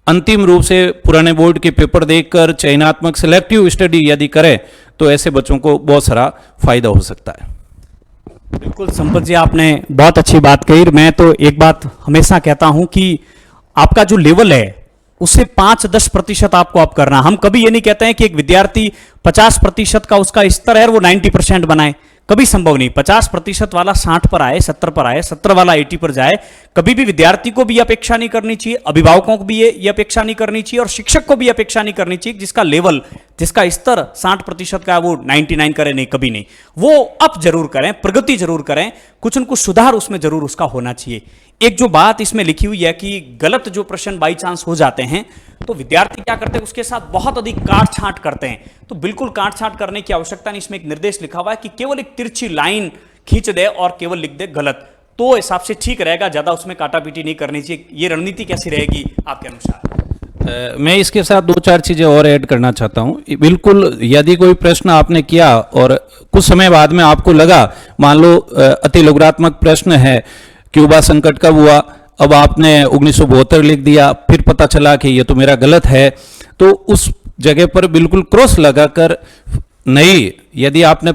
अंतिम रूप से पुराने बोर्ड के पेपर देखकर चयनात्मक सिलेक्टिव स्टडी यदि करें तो ऐसे बच्चों को बहुत सारा फायदा हो सकता है। बिल्कुल संपत जी, आपने बहुत अच्छी बात कही। मैं तो एक बात हमेशा कहता हूं कि आपका जो लेवल है उससे 5-10% आपको अप करना। हम कभी ये नहीं कहते हैं कि एक विद्यार्थी 50% का उसका स्तर है वो 90% बनाए, कभी संभव नहीं। 50% वाला 60 पर आए, 70 पर आए, 70 वाला 80 पर जाए। कभी भी विद्यार्थी को भी अपेक्षा नहीं करनी चाहिए, अभिभावकों को भी ये अपेक्षा नहीं करनी चाहिए और शिक्षक को भी अपेक्षा नहीं करनी चाहिए जिसका लेवल, जिसका स्तर 60% का वो 99 करे, नहीं, कभी नहीं। वो अप जरूर करें, प्रगति जरूर करें, कुछ न कुछ सुधार उसमें जरूर उसका होना चाहिए। एक जो बात इसमें लिखी हुई है कि गलत जो प्रश्न बाई चांस हो जाते हैं तो विद्यार्थी क्या करते हैं, उसके साथ बहुत अधिक काट छांट करते हैं। तो बिल्कुल काट छांट करने की आवश्यकता नहीं। इसमें एक निर्देश लिखा हुआ है कि केवल एक तिरछी लाइन खींच दे और केवल लिख दे गलत, तो हिसाब से ठीक रहेगा, ज्यादा उसमें काटापीटी नहीं करनी चाहिए। ये रणनीति कैसी रहेगी आपके अनुसार? मैं इसके साथ 2-4 चीज़ें और ऐड करना चाहता हूं। बिल्कुल, यदि कोई प्रश्न आपने किया और कुछ समय बाद में आपको लगा, मान लो अति लघुरात्मक प्रश्न है, क्यूबा संकट कब हुआ, अब आपने 1972 लिख दिया, फिर पता चला कि ये तो मेरा गलत है, तो उस जगह पर बिल्कुल क्रॉस लगाकर नहीं, यदि आपने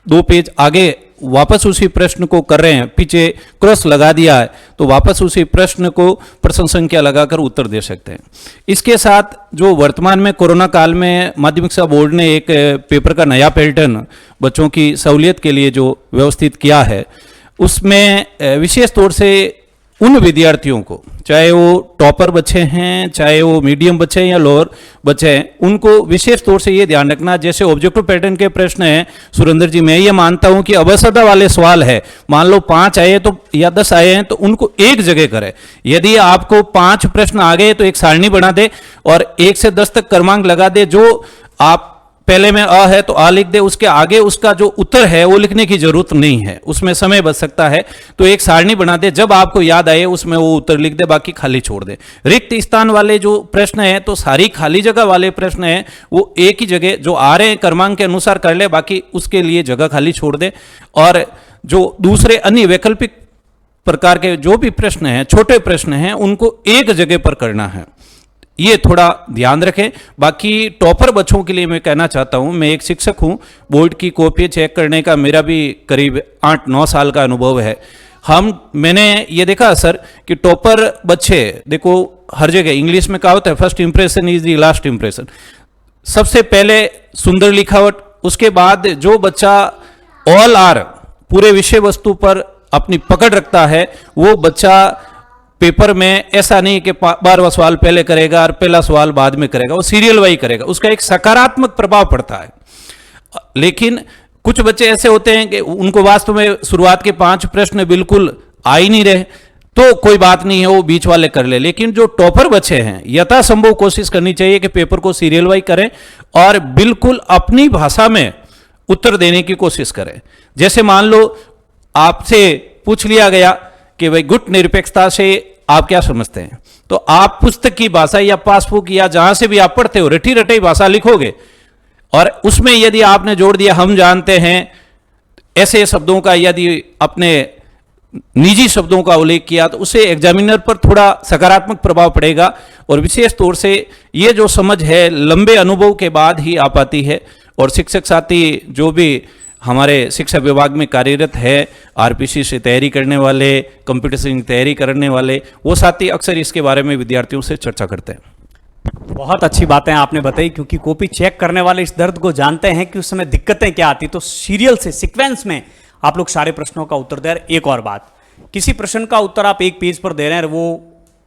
2 पेज आगे वापस उसी प्रश्न को कर रहे हैं, पीछे क्रॉस लगा दिया है, तो वापस उसी प्रश्न को प्रश्न संख्या लगाकर उत्तर दे सकते हैं। इसके साथ जो वर्तमान में कोरोना काल में माध्यमिक शिक्षा बोर्ड ने एक पेपर का नया पैटर्न बच्चों की सहूलियत के लिए जो व्यवस्थित किया है, उसमें विशेष तौर से उन विद्यार्थियों को, चाहे वो टॉपर बच्चे हैं, चाहे वो मीडियम बच्चे हैं या लोअर बच्चे हैं, उनको विशेष तौर से ये ध्यान रखना, जैसे ऑब्जेक्टिव पैटर्न के प्रश्न हैं सुरेंद्र जी, मैं ये मानता हूं कि अवसरता वाले सवाल है, मान लो 5 आए तो या 10 आए हैं तो उनको एक जगह करें। यदि आपको 5 प्रश्न आ गए तो एक सारणी बना दे और 1 से 10 तक क्रमांक लगा दे। जो आप पहले में अ है तो आ लिख दे, उसके आगे उसका जो उत्तर है वो लिखने की जरूरत नहीं है, उसमें समय बच सकता है। तो एक सारणी बना दे, जब आपको याद आए उसमें वो उत्तर लिख दे, बाकी खाली छोड़ दे। रिक्त स्थान वाले जो प्रश्न है, तो सारी खाली जगह वाले प्रश्न है वो एक ही जगह जो आ रहे हैं क्रमांक के अनुसार कर ले, बाकी उसके लिए जगह खाली छोड़ दे। और जो दूसरे अन्य वैकल्पिक प्रकार के जो भी प्रश्न हैं, छोटे प्रश्न हैं, उनको एक जगह पर करना है, ये थोड़ा ध्यान रखें। बाकी टॉपर बच्चों के लिए मैं कहना चाहता हूं, मैं एक शिक्षक हूं, बोर्ड की कॉपी चेक करने का मेरा भी करीब 8-9 साल का अनुभव है। मैंने ये देखा सर कि टॉपर बच्चे, देखो हर जगह इंग्लिश में कहा होता है first impression is the last impression. सबसे पहले सुंदर लिखावट, उसके बाद जो बच्चा ऑल आर पूरे विषय वस्तु पर अपनी पकड़ रखता है, वो बच्चा पेपर में ऐसा नहीं कि 12वां सवाल पहले करेगा और पहला सवाल बाद में करेगा, वो सीरियल वाइज करेगा, उसका एक सकारात्मक प्रभाव पड़ता है। लेकिन कुछ बच्चे ऐसे होते हैं कि उनको वास्तव में शुरुआत के 5 प्रश्न बिल्कुल आ ही नहीं रहे, तो कोई बात नहीं है, वो बीच वाले कर ले। लेकिन जो टॉपर बच्चे हैं, यथासंभव कोशिश करनी चाहिए कि पेपर को सीरियल वाइज करें और बिल्कुल अपनी भाषा में उत्तर देने की कोशिश करें। जैसे मान लो आपसे पूछ लिया गया कि भाई गुट निरपेक्षता से आप क्या समझते हैं, तो आप पुस्तक की भाषा या पासबुक या जहां से भी आप पढ़ते हो रटी रटाई भाषा लिखोगे और उसमें यदि आपने जोड़ दिया हम जानते हैं, ऐसे शब्दों का यदि अपने निजी शब्दों का उल्लेख किया, तो उससे एग्जामिनर पर थोड़ा सकारात्मक प्रभाव पड़ेगा। और विशेष तौर से ये जो समझ है लंबे अनुभव के बाद ही आ पाती है। और शिक्षक साथी जो भी हमारे शिक्षा विभाग में कार्यरत है, आरपीसी से तैयारी करने वाले, कंपटीशन की तैयारी करने वाले, वो साथी अक्सर इसके बारे में विद्यार्थियों से चर्चा करते हैं। बहुत अच्छी बातें आपने बताई, क्योंकि कॉपी चेक करने वाले इस दर्द को जानते हैं कि उस समय दिक्कतें क्या आती। तो सीरियल से, सीक्वेंस में आप लोग सारे प्रश्नों का उत्तर दे रहे हैं। एक और बात, किसी प्रश्न का उत्तर आप एक पेज पर दे रहे हैं, वो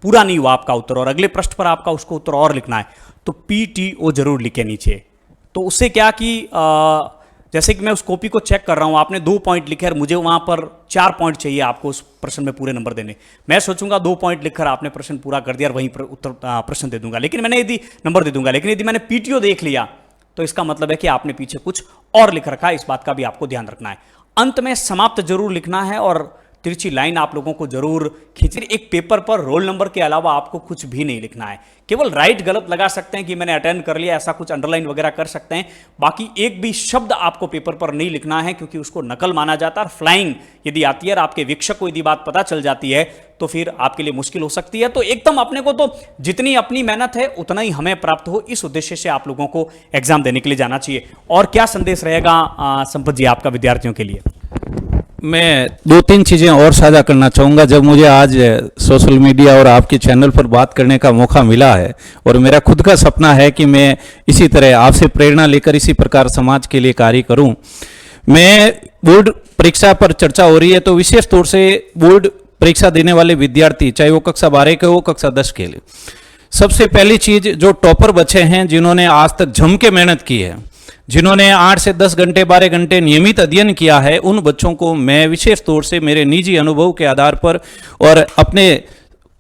पूरा नहीं हुआ आपका उत्तर और अगले पृष्ठ पर आपका उसको उत्तर और लिखना है, तो PTO जरूर लिखे नीचे। तो उससे क्या कि जैसे कि मैं उस कॉपी को चेक कर रहा हूं, आपने 2 पॉइंट लिखे और मुझे वहां पर 4 पॉइंट चाहिए आपको उस प्रश्न में पूरे नंबर देने। मैं सोचूंगा 2 पॉइंट लिखकर आपने प्रश्न पूरा कर दिया और वहीं पर उत्तर प्रश्न दे दूंगा, लेकिन मैंने यदि नंबर दे दूंगा। लेकिन यदि मैंने PTO देख लिया तो इसका मतलब है कि आपने पीछे कुछ और लिख रखा है। इस बात का भी आपको ध्यान रखना है। अंत में समाप्त जरूर लिखना है और तिरछी लाइन आप लोगों को जरूर खींचनी। एक पेपर पर रोल नंबर के अलावा आपको कुछ भी नहीं लिखना है, केवल राइट गलत लगा सकते हैं कि मैंने अटेंड कर लिया, ऐसा कुछ अंडरलाइन वगैरह कर सकते हैं। बाकी एक भी शब्द आपको पेपर पर नहीं लिखना है, क्योंकि उसको नकल माना जाता है। और फ्लाइंग यदि आती है और आपके वीक्षक को यदि बात पता चल जाती है तो फिर आपके लिए मुश्किल हो सकती है। तो एकदम अपने को तो जितनी अपनी मेहनत है उतना ही हमें प्राप्त हो, इस उद्देश्य से आप लोगों को एग्जाम देने के लिए जाना चाहिए। और क्या संदेश रहेगा संपत जी आपका विद्यार्थियों के लिए? मैं 2-3 चीज़ें और साझा करना चाहूँगा। जब मुझे आज सोशल मीडिया और आपके चैनल पर बात करने का मौका मिला है, और मेरा खुद का सपना है कि मैं इसी तरह आपसे प्रेरणा लेकर इसी प्रकार समाज के लिए कार्य करूँ। मैं बोर्ड परीक्षा पर चर्चा हो रही है तो विशेष तौर से बोर्ड परीक्षा देने वाले विद्यार्थी, चाहे वो कक्षा 12 के हो कक्षा 10 के लिए, सबसे पहली चीज़ जो टॉपर बच्चे हैं जिन्होंने आज तक जम के मेहनत की है, जिन्होंने 8 से 10 घंटे 12 घंटे नियमित अध्ययन किया है, उन बच्चों को मैं विशेष तौर से मेरे निजी अनुभव के आधार पर और अपने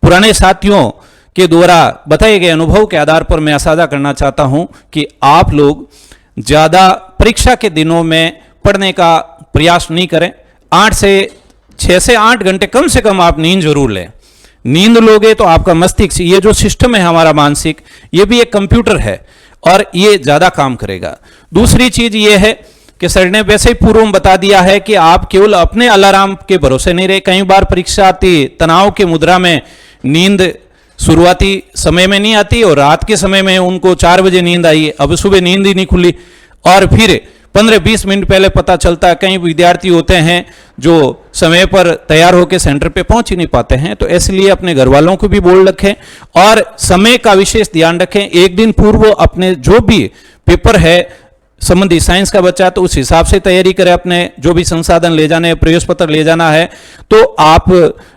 पुराने साथियों के द्वारा बताए गए अनुभव के आधार पर मैं साझा करना चाहता हूं कि आप लोग ज़्यादा परीक्षा के दिनों में पढ़ने का प्रयास नहीं करें। 6 से 8 घंटे कम से कम आप नींद जरूर लें। नींद लोगे तो आपका मस्तिष्क, ये जो सिस्टम है हमारा मानसिक, ये भी एक कंप्यूटर है और ये ज़्यादा काम करेगा। दूसरी चीज़ ये है कि सर ने वैसे ही पूर्व में बता दिया है कि आप केवल अपने अलार्म के भरोसे नहीं रहे। कई बार परीक्षा आती, तनाव के मुद्रा में नींद शुरुआती समय में नहीं आती और रात के समय में उनको 4 बजे नींद आई, अब सुबह नींद ही नहीं खुली, और फिर 15-20 मिनट पहले पता चलता है। कई विद्यार्थी होते हैं जो समय पर तैयार होकर सेंटर पे पहुंच ही नहीं पाते हैं। तो इसलिए अपने घर वालों को भी बोल रखें और समय का विशेष ध्यान रखें। एक दिन पूर्व अपने जो भी पेपर है संबंधी, साइंस का बच्चा तो उस हिसाब से तैयारी करें, अपने जो भी संसाधन ले जाने, प्रवेश पत्र ले जाना है तो आप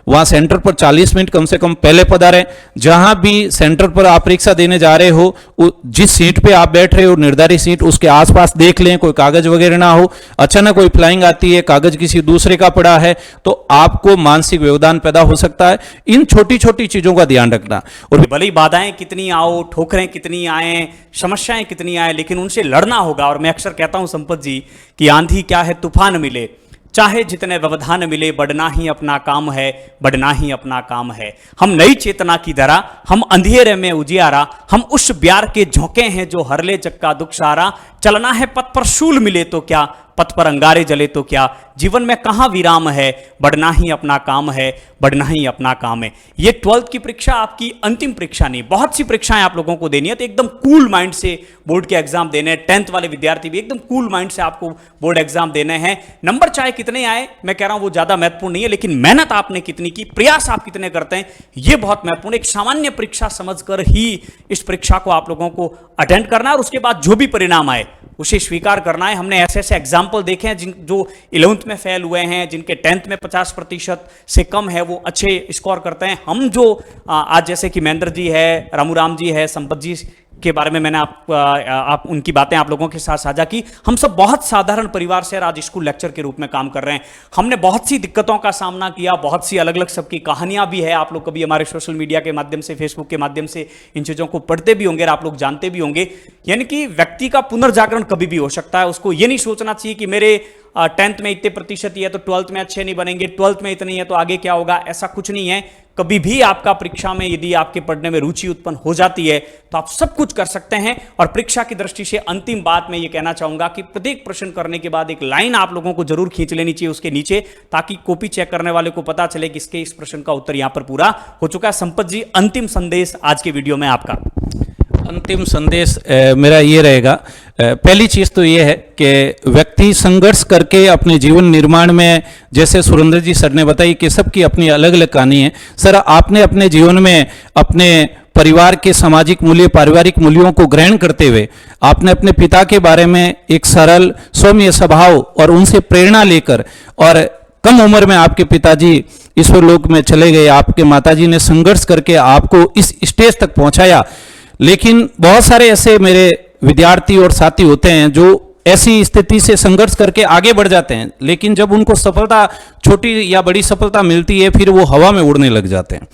वहां सेंटर पर 40 मिनट कम से कम पहले पधारें। जहां भी सेंटर पर आप परीक्षा देने जा रहे हो, जिस सीट पे आप बैठ रहे हो निर्धारित सीट, उसके आसपास देख लें कोई कागज वगैरह ना हो। अचानक कोई फ्लाइंग आती है, कागज किसी दूसरे का पड़ा है तो आपको मानसिक व्यवधान पैदा हो सकता है। इन छोटी छोटी चीजों का ध्यान रखना। और भले ही बाधाएं कितनी आओ, ठोकरें कितनी आए, समस्याएं कितनी आए, लेकिन उनसे लड़ना होगा। और मैं अक्सर कहता हूं संपत जी कि आंधी क्या है, तूफान मिले, चाहे जितने व्यवधान मिले, बढ़ना ही अपना काम है, बढ़ना ही अपना काम है। हम नई चेतना की तरह, हम अंधेरे में उजियारा, हम उस प्यार के झोंके हैं जो हर ले चक्का दुख सारा। चलना है पथ पर शूल मिले तो क्या, पथ पर अंगारे जले तो क्या, जीवन में कहां विराम है, बढ़ना ही अपना काम है, बढ़ना ही अपना काम है। ये 12th की परीक्षा आपकी अंतिम परीक्षा नहीं, बहुत सी परीक्षाएं आप लोगों को देनी है, तो एकदम कूल माइंड से बोर्ड के एग्जाम देने। 10th वाले विद्यार्थी भी एकदम कूल माइंड से आपको बोर्ड एग्जाम देने हैं। नंबर चाहे कितने आए, मैं कह रहा हूं वो ज्यादा महत्वपूर्ण नहीं है, लेकिन मेहनत आपने कितनी की, प्रयास आप कितने करते हैं, ये बहुत महत्वपूर्ण। एक सामान्य परीक्षा समझकर ही इस परीक्षा को आप लोगों को अटेंड करना है और उसके बाद जो भी परिणाम आए उसे स्वीकार करना है। हमने ऐसे ऐसे एग्जाम्पल देखे हैं जो 11th में फेल हुए हैं, जिनके 10th में 50% से कम है, वो अच्छे स्कोर करते हैं। हम जो आज जैसे कि महेंद्र जी है, रामूराम जी है, संपत जी के बारे में मैंने आप उनकी बातें आप लोगों के साथ साझा की। हम सब बहुत साधारण परिवार से आज स्कूल लेक्चर के रूप में काम कर रहे हैं। हमने बहुत सी दिक्कतों का सामना किया, बहुत सी अलग अलग सबकी कहानियां भी है। आप लोग कभी हमारे सोशल मीडिया के माध्यम से, फेसबुक के माध्यम से इन चीज़ों को पढ़ते भी होंगे और आप लोग जानते भी होंगे। यानी कि व्यक्ति का पुनर्जागरण कभी भी हो सकता है। उसको ये नहीं सोचना चाहिए कि मेरे 10th में इतने प्रतिशत ही है तो 12th में अच्छे नहीं बनेंगे, 12th में इतनी है तो आगे क्या होगा, ऐसा कुछ नहीं है। कभी भी आपका परीक्षा में यदि आपके पढ़ने में रुचि उत्पन्न हो जाती है तो आप सब कुछ कर सकते हैं। और परीक्षा की दृष्टि से अंतिम बात मैं ये कहना चाहूंगा कि प्रत्येक प्रश्न करने के बाद एक लाइन आप लोगों को जरूर खींच लेनी चाहिए उसके नीचे, ताकि कॉपी चेक करने वाले को पता चले कि इसके इस प्रश्न का उत्तर यहां पर पूरा हो चुका है। संपत जी, अंतिम संदेश आज के वीडियो में आपका। अंतिम संदेश मेरा ये रहेगा। पहली चीज़ तो ये है कि व्यक्ति संघर्ष करके अपने जीवन निर्माण में, जैसे सुरेंद्र जी सर ने बताई कि सबकी अपनी अलग अलग कहानी है। सर, आपने अपने जीवन में अपने परिवार के सामाजिक मूल्य, पारिवारिक मूल्यों को ग्रहण करते हुए आपने अपने पिता के बारे में एक सरल सौम्य स्वभाव और उनसे प्रेरणा लेकर, और कम उम्र में आपके पिताजी ईश्वर लोक में चले गए, आपके माताजी ने संघर्ष करके आपको इस स्टेज तक पहुंचाया। लेकिन बहुत सारे ऐसे मेरे विद्यार्थी और साथी होते हैं जो ऐसी स्थिति से संघर्ष करके आगे बढ़ जाते हैं, लेकिन जब उनको सफलता, छोटी या बड़ी सफलता मिलती है, फिर वो हवा में उड़ने लग जाते हैं।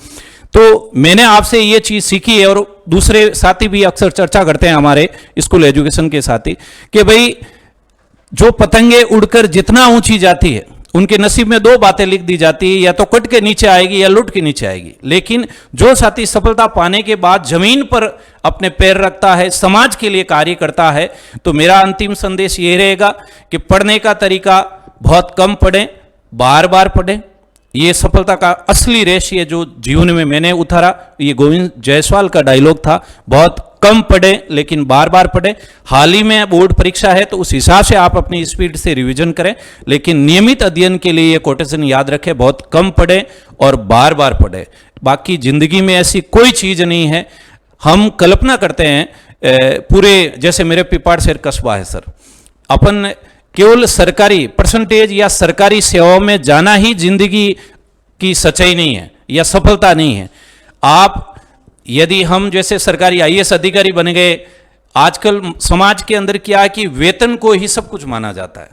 तो मैंने आपसे ये चीज़ सीखी है और दूसरे साथी भी अक्सर चर्चा करते हैं हमारे स्कूल एजुकेशन के साथी, कि भाई जो पतंगे उड़कर जितना ऊंची जाती है उनके नसीब में दो बातें लिख दी जाती है, या तो कट के नीचे आएगी या लुट के नीचे आएगी। लेकिन जो साथी सफलता पाने के बाद जमीन पर अपने पैर रखता है, समाज के लिए कार्य करता है, तो मेरा अंतिम संदेश ये रहेगा कि पढ़ने का तरीका बहुत कम पढ़ें, बार बार पढ़ें। ये सफलता का असली रहस्य जो जीवन में मैंने उतारा, ये गोविंद जायसवाल का डायलॉग था, बहुत कम पढ़ें लेकिन बार बार पढ़ें। हाल ही में बोर्ड परीक्षा है तो उस हिसाब से आप अपनी स्पीड से रिवीजन करें, लेकिन नियमित अध्ययन के लिए ये कोटेशन याद रखें, बहुत कम पढ़ें और बार बार पढ़ें। बाकी जिंदगी में ऐसी कोई चीज नहीं है, हम कल्पना करते हैं पूरे, जैसे मेरे पिपाड़ शहर कस्बा है सर, अपन केवल सरकारी परसेंटेज या सरकारी सेवाओं में जाना ही जिंदगी की सच्चाई नहीं है या सफलता नहीं है। आप यदि हम जैसे सरकारी आईएएस अधिकारी बन गए, आजकल समाज के अंदर क्या है कि वेतन को ही सब कुछ माना जाता है,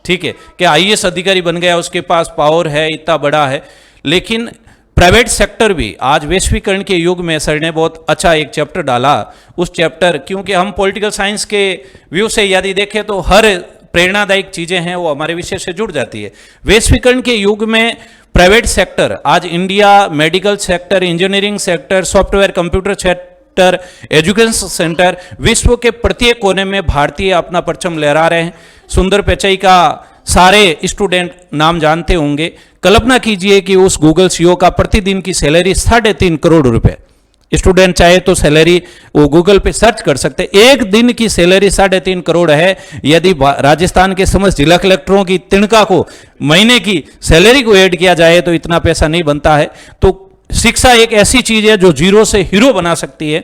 ठीक है, कि आईएएस अधिकारी बन गया, उसके पास पावर है, इतना बड़ा है। लेकिन प्राइवेट सेक्टर भी आज वैश्वीकरण के युग में सर ने बहुत अच्छा एक चैप्टर डाला, उस चैप्टर, क्योंकि हम पॉलिटिकल साइंस के व्यू से यदि देखें तो हर प्रेरणादायक चीजें हैं वो हमारे विषय से जुड़ जाती है। वैश्वीकरण के युग में प्राइवेट सेक्टर, आज India medical sector, engineering sector, software computer sector, education centre, विश्व के प्रत्येक कोने में भारतीय अपना परचम लहरा रहे हैं। सुंदर पिचाई का सारे स्टूडेंट नाम जानते होंगे। कल्पना कीजिए कि उस गूगल सीईओ का प्रतिदिन की सैलरी 3.5 करोड़ रुपए। स्टूडेंट चाहे तो सैलरी वो गूगल पे सर्च कर सकते, एक दिन की सैलरी 3.5 करोड़ है। यदि राजस्थान के समस्त जिला कलेक्टरों की तिनका को महीने की सैलरी को ऐड किया जाए तो इतना पैसा नहीं बनता है। तो शिक्षा एक ऐसी चीज है जो जीरो से हीरो बना सकती है।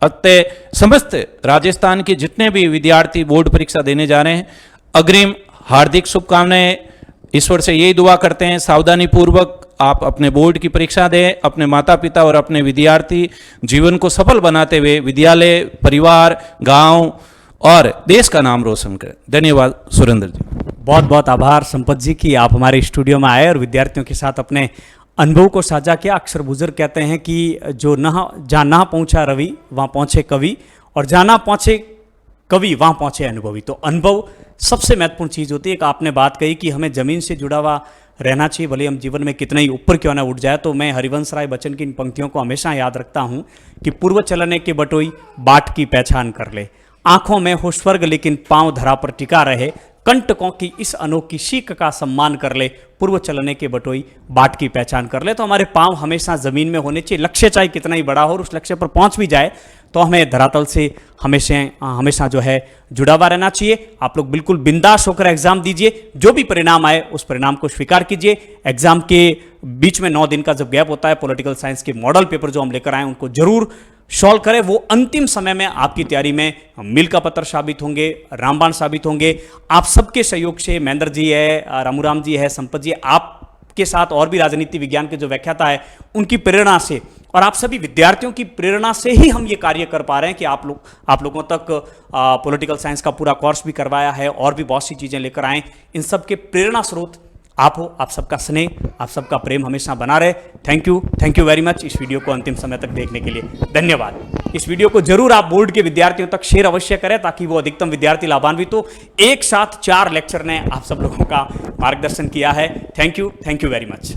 अतः समस्त राजस्थान के जितने भी विद्यार्थी बोर्ड परीक्षा देने जा रहे हैं, अग्रिम हार्दिक शुभकामनाएं। ईश्वर से यही दुआ करते हैं सावधानी पूर्वक आप अपने बोर्ड की परीक्षा दें, अपने माता पिता और अपने विद्यार्थी जीवन को सफल बनाते हुए विद्यालय, परिवार, गांव और देश का नाम रोशन करें। धन्यवाद सुरेंद्र जी। बहुत बहुत आभार संपत जी कि आप हमारे स्टूडियो में आए और विद्यार्थियों के साथ अपने अनुभव को साझा किया। अक्सर बुजुर्ग कहते हैं कि जो जहाँ ना पहुँचा रवि वहाँ पहुँचे कवि, और जहाँ ना पहुँचे कवि वहाँ पहुँचे अनुभवी। तो अनुभव सबसे महत्वपूर्ण चीज़ होती है। एक आपने बात कही कि हमें ज़मीन से जुड़ा हुआ रहना चाहिए, भले हम जीवन में कितना ही ऊपर क्यों ना उठ जाए। तो मैं हरिवंश राय बच्चन की इन पंक्तियों को हमेशा याद रखता हूँ कि पूर्व चलने के बटोई बाट की पहचान कर ले, आंखों में हो स्वर्ग लेकिन पांव धरा पर टिका रहे, कंटकों की इस अनोखी सीख का सम्मान कर ले, पूर्व चलने के बटोई बाट की पहचान कर ले। तो हमारे पांव हमेशा जमीन में होने चाहिए, लक्ष्य चाहे कितना ही बड़ा हो और उस लक्ष्य पर पहुंच भी जाए तो हमें धरातल से हमेशा जो है जुड़ा हुआ रहना चाहिए। आप लोग बिल्कुल बिंदास होकर एग्जाम दीजिए, जो भी परिणाम आए उस परिणाम को स्वीकार कीजिए। एग्जाम के बीच में 9 दिन का जब गैप होता है, पॉलिटिकल साइंस के मॉडल पेपर जो हम लेकर आए उनको जरूर सॉल्व करें। वो अंतिम समय में आपकी तैयारी में मील का पत्थर साबित होंगे, रामबाण साबित होंगे। आप सबके सहयोग से, महेंद्र जी है, रामूराम जी है, संपत जी, आपके साथ और भी राजनीति विज्ञान के जो व्याख्याता है उनकी प्रेरणा से और आप सभी विद्यार्थियों की प्रेरणा से ही हम ये कार्य कर पा रहे हैं कि आप लोगों तक पॉलिटिकल साइंस का पूरा कोर्स भी करवाया है और भी बहुत सी चीज़ें लेकर आए। इन सब के प्रेरणा स्रोत आप हो, आप सबका स्नेह, आप सबका प्रेम हमेशा बना रहे। थैंक यू वेरी मच इस वीडियो को अंतिम समय तक देखने के लिए धन्यवाद। इस वीडियो को जरूर आप बोर्ड के विद्यार्थियों तक शेयर अवश्य करें ताकि वो अधिकतम विद्यार्थी लाभान्वित हो। एक साथ 4 लेक्चर ने आप सब लोगों का मार्गदर्शन किया है। Thank you very much.